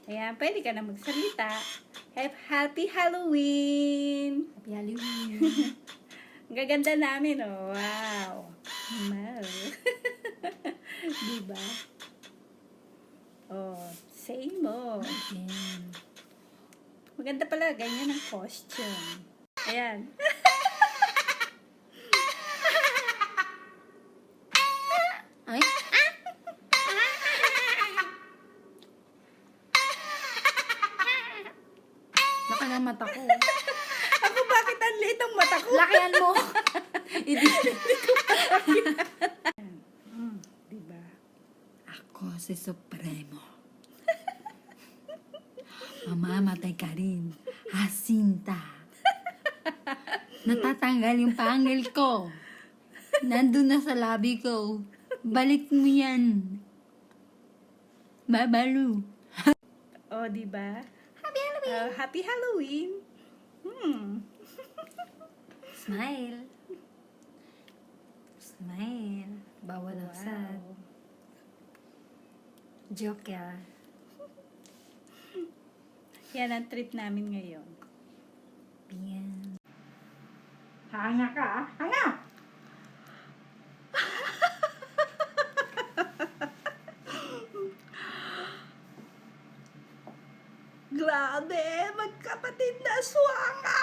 Ayan, pwede ka na magsalita. Happy Halloween! Happy Halloween. Ang gaganda namin, oh. Wow. Wow. Diba? Oh, say mo. Ayan. Maganda pala, ganyan ang costume. Ayan. Ay? Laki ng mata ko. Ako, bakit ang liit ang mata ko? Lakihan mo. Diba? Ako si Supremo. Mamamatay ka rin. Jacinta. Natatanggal yung pangil ko. Nandun na sa labi ko. Balik mo yan. Babalu. Oh, diba? Happy Halloween. Happy Halloween. Smile. Smile. Bawal ang sad. Wow. Joker. Yan ang trip namin ngayon. Yan. Hanga ka, ah. Hanga! Grabe, magkapatid na swanga!